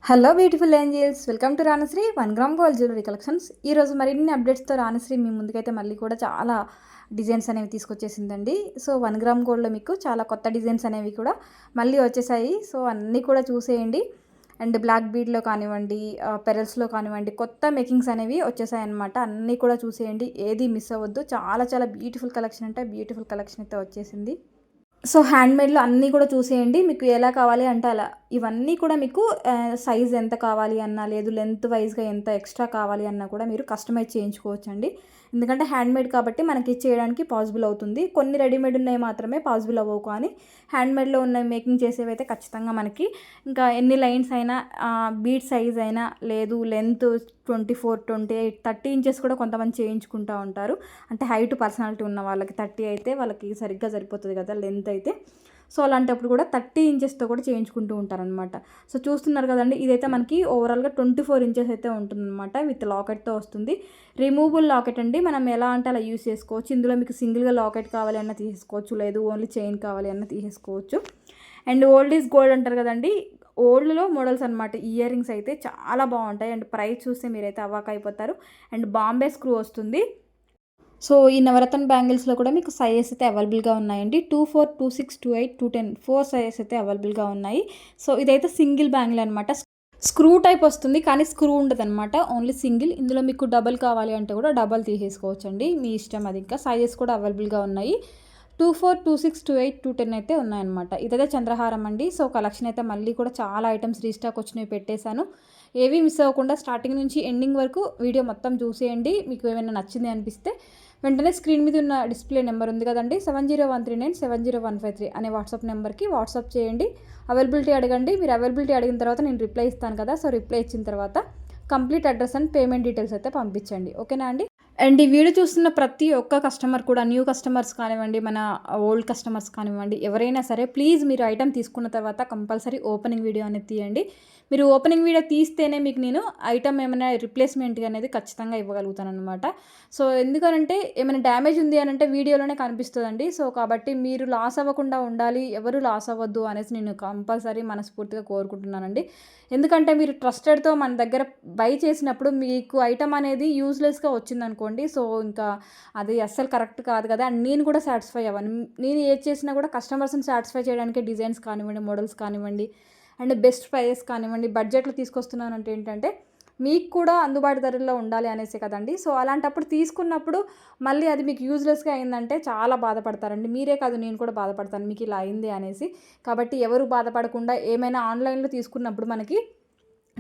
Hello beautiful angels, welcome to Ranasri 1 gram gold jewellery collections. ఈరోజు మరిన్ని అప్డేట్స్తో రాణశ్రీ మీ ముందుకైతే మళ్ళీ కూడా చాలా డిజైన్స్ అనేవి తీసుకొచ్చేసిందండి. సో 1 గ్రామ్ గోల్డ్లో మీకు చాలా కొత్త డిజైన్స్ అనేవి కూడా మళ్ళీ వచ్చేసాయి. సో అన్నీ కూడా చూసేయండి. అండ్ బ్లాక్ బీడ్లో కానివ్వండి, పెరల్స్లో కానివ్వండి, కొత్త మేకింగ్స్ అనేవి వచ్చేసాయి అనమాట. అన్నీ కూడా చూసేయండి, ఏది మిస్ అవ్వద్దు. చాలా చాలా బ్యూటిఫుల్ కలెక్షన్ అంటే బ్యూటిఫుల్ కలెక్షన్ అయితే వచ్చేసింది. సో హ్యాండ్మేడ్లో అన్నీ కూడా చూసేయండి, మీకు ఎలా కావాలి అంటే అలా. ఇవన్నీ కూడా మీకు సైజ్ ఎంత కావాలి అన్నా, లేదు లెంత్ వైజ్గా ఎంత ఎక్స్ట్రా కావాలి అన్నా కూడా మీరు కస్టమైజ్ చేయించుకోవచ్చు అండి. ఎందుకంటే హ్యాండ్మేడ్ కాబట్టి మనకి చేయడానికి పాసిబుల్ అవుతుంది. కొన్ని రెడీమేడ్ ఉన్నాయి మాత్రమే పాసిబుల్ అవ్వవు, కానీ హ్యాండ్మేడ్లో ఉన్న మేకింగ్ చేసేవి అయితే ఖచ్చితంగా మనకి ఇంకా ఎన్ని లైన్స్ అయినా, బీట్ సైజ్ అయినా, లేదు లెంత్ 24, 28, 30 ఇంచెస్ కూడా కొంతమంది చేయించుకుంటూ ఉంటారు. అంటే హైట్ పర్సనాలిటీ ఉన్న వాళ్ళకి 30 అయితే వాళ్ళకి సరిగ్గా సరిపోతుంది కదా లెంత్ అయితే. సో అలాంటప్పుడు కూడా 30 ఇంచెస్తో కూడా చేయించుకుంటూ ఉంటారనమాట. సో చూస్తున్నారు కదండి, ఇదైతే మనకి ఓవరాల్గా 24 ఇంచెస్ అయితే ఉంటుందన్నమాట. విత్ లాకెట్తో వస్తుంది. రిమూవబుల్ లాకెట్ అండి, మనం ఎలా అంటే అలా యూస్ చేసుకోవచ్చు. ఇందులో మీకు సింగిల్గా లాకెట్ కావాలి అన్న తీసేసుకోవచ్చు, లేదు ఓన్లీ చైన్ కావాలి అన్న తీసేసుకోవచ్చు. అండ్ ఓల్డ్ ఈజ్ గోల్డ్ అంటారు కదండి, ఓల్డ్లో మోడల్స్ అనమాట. ఇయర్ రింగ్స్ అయితే చాలా బాగుంటాయి. అండ్ ప్రైస్ చూస్తే మీరైతే అవాక్ అయిపోతారు. అండ్ బాంబే స్క్రూ వస్తుంది. సో ఈ నవరత్న బ్యాంగిల్స్లో కూడా మీకు సైజెస్ అయితే అవైలబుల్గా ఉన్నాయండి. 24, 26, 28, 210 4 సైజెస్ అయితే అవైలబుల్గా ఉన్నాయి. సో ఇదైతే సింగిల్ బ్యాంగిల్ అనమాట. స్క్రూ టైప్ వస్తుంది, కానీ స్క్రూ ఉండదు అనమాట, ఓన్లీ సింగిల్. ఇందులో మీకు డబల్ కావాలి అంటే కూడా డబల్ తీసేసుకోవచ్చు అండి, మీ ఇష్టం. అది ఇంకా సైజెస్ కూడా అవైలబుల్గా ఉన్నాయి. 24, 26, 28, 210 అయితే ఉన్నాయన్నమాట. ఇదైతే చంద్రహారం అండి. సో కలెక్షన్ అయితే మళ్ళీ కూడా చాలా ఐటమ్స్ రీస్టాక్ వచ్చినవి పెట్టేశాను. ఏవి మిస్ అవ్వకుండా స్టార్టింగ్ నుంచి ఎండింగ్ వరకు వీడియో మొత్తం చూసేయండి. మీకు ఏమైనా నచ్చింది అనిపిస్తే వెంటనే స్క్రీన్ మీద ఉన్న డిస్ప్లే నెంబర్ ఉంది కదండి, 7013970153 అనే వాట్సాప్ నెంబర్కి వాట్సాప్ చేయండి. అవైలబిలిటీ అడగండి. మీరు అవైలబిలిటీ అడిగిన తర్వాత నేను రిప్లై ఇస్తాను కదా. సో రిప్లై ఇచ్చిన తర్వాత complete address and payment details అయితే పంపించండి, ఓకేనా అండి. అండ్ ఈ వీడియో చూస్తున్న ప్రతి ఒక్క కస్టమర్ కూడా, న్యూ కస్టమర్స్ కానివ్వండి, మన ఓల్డ్ కస్టమర్స్ కానివ్వండి, ఎవరైనా సరే ప్లీజ్ మీరు ఐటమ్ తీసుకున్న తర్వాత కంపల్సరీ ఓపెనింగ్ వీడియో అనేది తీయండి. మీరు ఓపెనింగ్ వీడియో తీస్తేనే మీకు నేను ఐటమ్ ఏమైనా రిప్లేస్మెంట్ అనేది ఖచ్చితంగా ఇవ్వగలుగుతాను అనమాట. సో ఎందుకనంటే ఏమైనా డ్యామేజ్ ఉంది అని అంటే వీడియోలోనే కనిపిస్తుందండి. సో కాబట్టి మీరు లాస్ అవ్వకుండా ఉండాలి, ఎవరు లాస్ అవ్వద్దు అనేసి నేను కంపల్సరీ మనస్ఫూర్తిగా కోరుకుంటున్నానండి. ఎందుకంటే మీరు ట్రస్టెడ్తో మన దగ్గర బై చేసినప్పుడు మీకు ఐటమ్ అనేది యూజ్లెస్గా వచ్చిందనుకోండి, సో ఇంకా అది అస్సలు కరెక్ట్ కాదు కదా. అండ్ నేను కూడా సాటిస్ఫై అవ్వను. నేను ఏది చేసినా కూడా కస్టమర్స్ని సాటిస్ఫై చేయడానికి డిజైన్స్ కానివ్వండి, మోడల్స్ కానివ్వండి, అండ్ బెస్ట్ ప్రైజెస్ కానివ్వండి, బడ్జెట్లో తీసుకొస్తున్నాను అంటే ఏంటంటే మీకు కూడా అందుబాటు ధరల్లో ఉండాలి అనేసి కదండి. సో అలాంటప్పుడు తీసుకున్నప్పుడు మళ్ళీ అది మీకు యూజ్లెస్గా అయిందంటే చాలా బాధపడతారండి. మీరే కాదు, నేను కూడా బాధపడతాను మీకు ఇలా అయింది అనేసి. కాబట్టి ఎవరు బాధపడకుండా, ఏమైనా ఆన్లైన్లో తీసుకున్నప్పుడు మనకి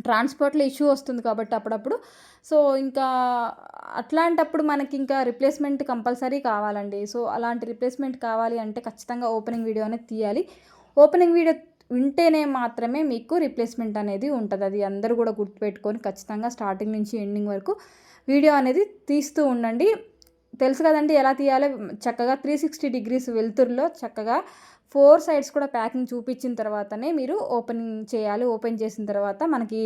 ట్రాన్స్పోర్ట్లో ఇష్యూ వస్తుంది కాబట్టి అప్పుడప్పుడు, సో ఇంకా అట్లాంటప్పుడు మనకి ఇంకా రిప్లేస్మెంట్ కంపల్సరీ కావాలండి. సో అలాంటి రిప్లేస్మెంట్ కావాలి అంటే ఖచ్చితంగా ఓపెనింగ్ వీడియో అనేది తీయాలి. ఓపెనింగ్ వీడియో వింటేనే మాత్రమే మీకు రిప్లేస్మెంట్ అనేది ఉంటుంది. అది అందరూ కూడా గుర్తుపెట్టుకొని ఖచ్చితంగా స్టార్టింగ్ నుంచి ఎండింగ్ వరకు వీడియో అనేది తీస్తూ ఉండండి. తెలుసు కదండి ఎలా తీయాలో. చక్కగా 360 డిగ్రీస్ వెలుతురులో చక్కగా 4 సైడ్స్ కూడా ప్యాకింగ్ చూపించిన తర్వాతనే మీరు ఓపెనింగ్ చేయాలి. ఓపెన్ చేసిన తర్వాత మనకి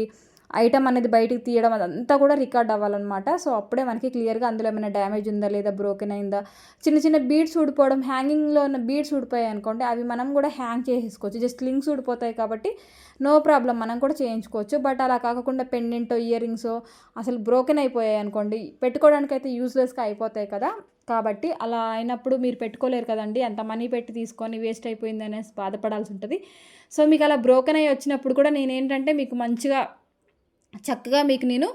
ఐటమ్ అనేది బయటికి తీయడం అదంతా కూడా రికార్డ్ అవ్వాలన్నమాట. సో అప్పుడే మనకి క్లియర్గా అందులో ఏమైనా డ్యామేజ్ ఉందా, లేదా బ్రోకెన్ అయిందా, చిన్న చిన్న బీడ్స్ ఊడిపోవడం, హ్యాంగింగ్లో ఉన్న బీడ్స్ ఊడిపోయాయి అనుకోండి, అవి మనం కూడా హ్యాంగ్ చేసేసుకోవచ్చు. జస్ట్ లింక్స్ ఊడిపోతాయి కాబట్టి నో ప్రాబ్లం, మనం కూడా చేయించుకోవచ్చు. బట్ అలా కాకుండా పెండెంటో, ఇయర్ రింగ్సో అసలు బ్రోకెన్ అయిపోయాయి అనుకోండి, పెట్టుకోవడానికి అయితే యూజ్లెస్గా అయిపోతాయి కదా. కాబట్టి అలా అయినప్పుడు మీరు పెట్టుకోలేరు కదండి. అంత మనీ పెట్టి తీసుకొని వేస్ట్ అయిపోయింది అనేసి బాధపడాల్సి ఉంటుంది. సో మీకు అలా బ్రోకెన్ అయ్యి వచ్చినప్పుడు కూడా నేనేంటంటే మీకు మంచిగా చక్కగా మీకు నేను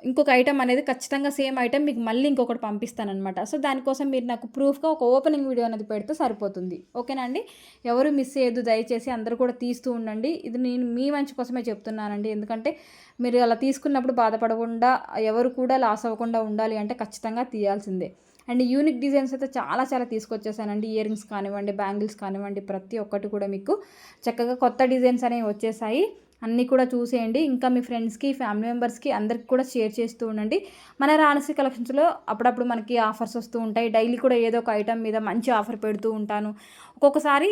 ఇంకొక ఐటమ్ అనేది ఖచ్చితంగా సేమ్ ఐటమ్ మీకు మళ్ళీ ఇంకొకటి పంపిస్తానమాట. సో దానికోసం మీరు నాకు ప్రూఫ్గా ఒక ఓపెనింగ్ వీడియో అనేది పెడితే సరిపోతుంది, ఓకేనా అండి. ఎవరు మిస్ చేయొద్దు దయచేసి, అందరూ కూడా తీస్తూ ఉండండి. ఇది నేను మీ మంచి కోసమే చెప్తున్నానండి. ఎందుకంటే మీరు అలా తీసుకున్నప్పుడు బాధపడకుండా, ఎవరు కూడా లాస్ అవ్వకుండా ఉండాలి అంటే ఖచ్చితంగా తీయాల్సిందే. అండ్ యూనిక్ డిజైన్స్ అయితే చాలా చాలా తీసుకొచ్చేసానండి. ఇయర్ రింగ్స్ కానివ్వండి, బ్యాంగిల్స్ కానివ్వండి, ప్రతి ఒక్కటి కూడా మీకు చక్కగా కొత్త డిజైన్స్ అనేవి వచ్చేసాయి. అన్నీ కూడా చూసేయండి. ఇంకా మీ ఫ్రెండ్స్కి, ఫ్యామిలీ మెంబర్స్కి అందరికి కూడా షేర్ చేస్తూ ఉండండి. మన రాణశ్రీ కలెక్షన్స్లో అప్పుడప్పుడు మనకి ఆఫర్స్ వస్తూ ఉంటాయి. డైలీ కూడా ఏదో ఒక ఐటమ్ మీద మంచి ఆఫర్ పెడుతూ ఉంటాను. ఒక్కొక్కసారి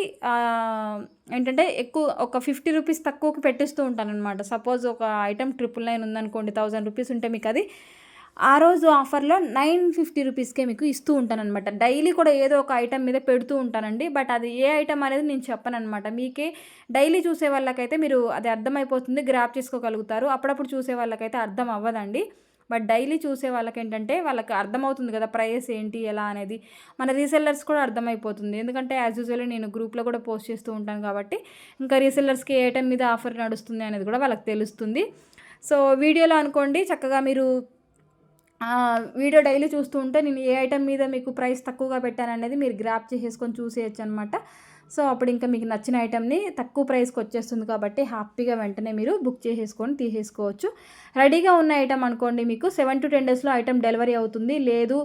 ఏంటంటే ఎక్కువ ఒక 50 రూపీస్ తక్కువకి పెట్టిస్తూ ఉంటాను అనమాట. సపోజ్ ఒక ఐటమ్ 999 ఉందనుకోండి, 1000 రూపీస్ ఉంటే మీకు అది ఆ రోజు ఆఫర్లో 950 రూపీస్కే మీకు ఇస్తూ ఉంటానన్నమాట. డైలీ కూడా ఏదో ఒక ఐటెం మీద పెడుతూ ఉంటానండి. బట్ అది ఏ ఐటెం అనేది నేను చెప్పననమాట. మీకే డైలీ చూసే వాళ్ళకైతే మీరు అది అర్థమైపోతుంది, గ్రాప్ చేసుకోగలుగుతారు. అప్పుడప్పుడు చూసే వాళ్ళకైతే అర్థం అవ్వదండి. బట్ డైలీ చూసే వాళ్ళకేంటంటే వాళ్ళకి అర్థమవుతుంది కదా ప్రైస్ ఏంటి ఎలా అనేది. మన రీసెల్లర్స్ కూడా అర్థమైపోతుంది. ఎందుకంటే యాజ్ యూజువల్లీ నేను గ్రూప్లో కూడా పోస్ట్ చేస్తూ ఉంటాను కాబట్టి ఇంకా రీసెల్లర్స్కి ఏ ఐటెం మీద ఆఫర్ నడుస్తుంది అనేది కూడా వాళ్ళకి తెలుస్తుంది. సో వీడియోలో అనుకోండి చక్కగా మీరు వీడియో డైలీ చూస్తూ ఉంటే నేను ఏ ఐటెం మీద మీకు ప్రైస్ తక్కువగా పెట్టాననేది మీరు గ్రాప్ చేసేసుకొని చూసేయచ్చు అనమాట. సో అప్పుడు ఇంకా మీకు నచ్చిన ఐటెంని తక్కువ ప్రైస్కి వచ్చేస్తుంది కాబట్టి హ్యాపీగా వెంటనే మీరు బుక్ చేసేసుకొని తీసేసుకోవచ్చు. రెడీగా ఉన్న ఐటెం అనుకోండి మీకు 7 to 10 డేస్లో ఐటెం డెలివరీ అవుతుంది. లేదు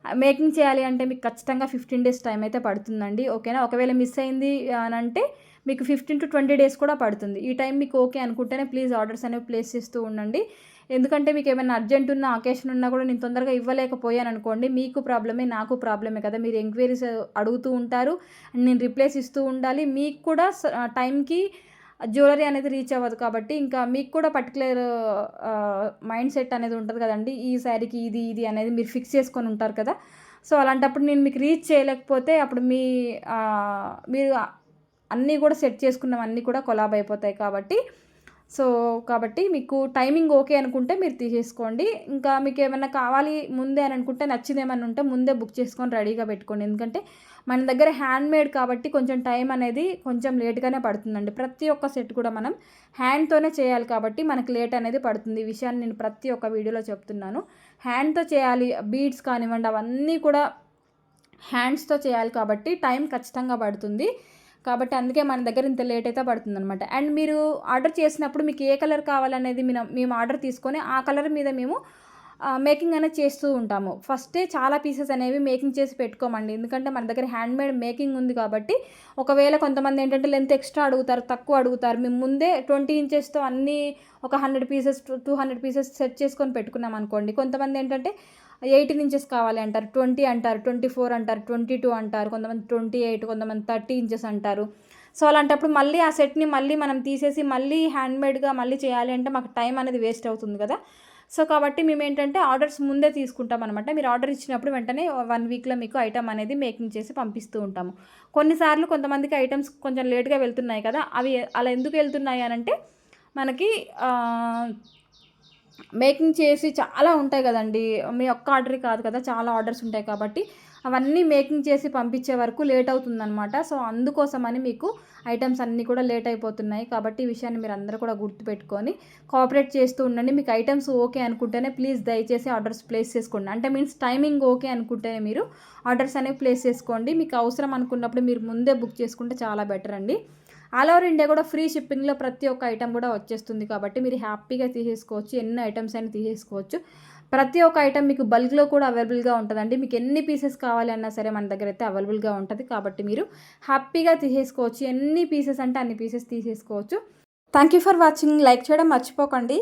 మేకింగ్ చేయాలి అంటే మీకు ఖచ్చితంగా 15 డేస్ టైం అయితే పడుతుందండి. ఓకేనా. ఒకవేళ మిస్ అయింది అని అంటే మీకు 15 to 20 డేస్ కూడా పడుతుంది. ఈ టైం మీకు ఓకే అనుకుంటేనే ప్లీజ్ ఆర్డర్స్ అనేవి ప్లేస్ చేస్తూ ఉండండి. ఎందుకంటే మీకు ఏమైనా అర్జెంట్ ఉన్న అకేషన్ ఉన్నా కూడా నేను తొందరగా ఇవ్వలేకపోయాను అనుకోండి, మీకు ప్రాబ్లమే నాకు ప్రాబ్లమే కదా. మీరు ఎంక్వైరీస్ అడుగుతూ ఉంటారు, నేను రిప్లైస్ ఇస్తూ ఉండాలి. మీకు కూడా టైంకి జ్యువెలరీ అనేది రీచ్ అవ్వదు కాబట్టి ఇంకా మీకు కూడా పర్టికులర్ మైండ్ సెట్ అనేది ఉంటుంది కదండి. ఈ శారీకి ఇది ఇది అనేది మీరు ఫిక్స్ చేసుకొని ఉంటారు కదా. సో అలాంటప్పుడు నేను మీకు రీచ్ చేయలేకపోతే అప్పుడు మీరు అన్నీ కూడా సెట్ చేసుకున్నవన్నీ కూడా కొలాబ్ అయిపోతాయి కాబట్టి మీకు టైమింగ్ ఓకే అనుకుంటే మీరు తీసేసుకోండి. ఇంకా మీకు ఏమైనా కావాలి ముందే అని అనుకుంటే నచ్చింది ఏమైనా ఉంటే ముందే బుక్ చేసుకొని రెడీగా పెట్టుకోండి. ఎందుకంటే మన దగ్గర హ్యాండ్మేడ్ కాబట్టి కొంచెం టైం అనేది కొంచెం లేట్గానే పడుతుందండి. ప్రతి ఒక్క సెట్ కూడా మనం హ్యాండ్తోనే చేయాలి కాబట్టి మనకు లేట్ అనేది పడుతుంది. ఈ విషయాన్ని నేను ప్రతి ఒక్క వీడియోలో చెప్తున్నాను. హ్యాండ్తో చేయాలి, బీడ్స్ కానివ్వండి అవన్నీ కూడా హ్యాండ్స్తో చేయాలి కాబట్టి టైం ఖచ్చితంగా పడుతుంది. కాబట్టి అందుకే మన దగ్గర ఇంత లేట్ అయితే పడుతుందనమాట. అండ్ మీరు ఆర్డర్ చేసినప్పుడు మీకు ఏ కలర్ కావాలనేది మేము ఆర్డర్ తీసుకొని ఆ కలర్ మీద మేము మేకింగ్ అనేది చేస్తూ ఉంటాము. ఫస్టే చాలా పీసెస్ అనేవి మేకింగ్ చేసి పెట్టుకోమండి. ఎందుకంటే మన దగ్గర హ్యాండ్మేడ్ మేకింగ్ ఉంది కాబట్టి ఒకవేళ కొంతమంది ఏంటంటే లెంత్ ఎక్స్ట్రా అడుగుతారు, తక్కువ అడుగుతారు. మేము ముందే 20 ఇంచెస్తో అన్నీ ఒక 100 పీసెస్ 200 పీసెస్ సెట్ చేసుకొని పెట్టుకున్నాం అనుకోండి. కొంతమంది ఏంటంటే 18 ఇంచెస్ కావాలి అంటారు, 20 అంటారు, 24 అంటారు, 22 అంటారు, కొంతమంది 28, కొంతమంది 30 ఇంచెస్ అంటారు. సో అలాంటప్పుడు మళ్ళీ ఆ సెట్ని మళ్ళీ మనం తీసేసి మళ్ళీ హ్యాండ్మేడ్గా మళ్ళీ చేయాలి అంటే మాకు టైం అనేది వేస్ట్ అవుతుంది కదా. సో కాబట్టి మేము ఏంటంటే ఆర్డర్స్ ముందే తీసుకుంటాం అనమాట. మీరు ఆర్డర్ ఇచ్చినప్పుడు వెంటనే 1 వీక్లో మీకు ఐటమ్ అనేది మేకింగ్ చేసి పంపిస్తూ ఉంటాము. కొన్నిసార్లు కొంతమందికి ఐటమ్స్ కొంచెం లేట్గా వెళ్తున్నాయి కదా, అవి అలా ఎందుకు వెళ్తున్నాయి అని అంటే మనకి మేకింగ్ చేసి చాలా ఉంటాయి కదండి. మీ ఒక్క ఆర్డర్ కాదు కదా, చాలా ఆర్డర్స్ ఉంటాయి కాబట్టి అవన్నీ మేకింగ్ చేసి పంపించే వరకు లేట్ అవుతుందన్నమాట. సో అందుకోసమని మీకు ఐటమ్స్ అన్నీ కూడా లేట్ అయిపోతున్నాయి. కాబట్టి ఈ విషయాన్ని మీరు అందరూ కూడా గుర్తుపెట్టుకొని కోఆపరేట్ చేస్తూ ఉండండి. మీకు ఐటమ్స్ ఓకే అనుకుంటేనే ప్లీజ్ దయచేసి ఆర్డర్స్ ప్లేస్ చేసుకోండి. అంటే మీన్స్ టైమింగ్ ఓకే అనుకుంటేనే మీరు ఆర్డర్స్ అనేవి ప్లేస్ చేసుకోండి. మీకు అవసరం అనుకున్నప్పుడు మీరు ముందే బుక్ చేసుకుంటే చాలా బెటర్ అండి. ఆల్ ఓవర్ ఇండియా కూడా ఫ్రీ షిప్పింగ్లో ప్రతి ఒక్క ఐటెం కూడా వచ్చేస్తుంది కాబట్టి మీరు హ్యాపీగా తీసేసుకోవచ్చు. ఎన్ని ఐటమ్స్ అయినా తీసేసుకోవచ్చు. ప్రతి ఒక్క ఐటెం మీకు బల్క్లో కూడా అవైలబుల్గా ఉంటుందండి. మీకు ఎన్ని పీసెస్ కావాలి అన్నా సరే మన దగ్గర అయితే అవైలబుల్గా ఉంటుంది. కాబట్టి మీరు హ్యాపీగా తీసేసుకోవచ్చు. ఎన్ని పీసెస్ అంటే అన్ని పీసెస్ తీసేసుకోవచ్చు. Thank you for watching. Like చేయడం మర్చిపోకండి.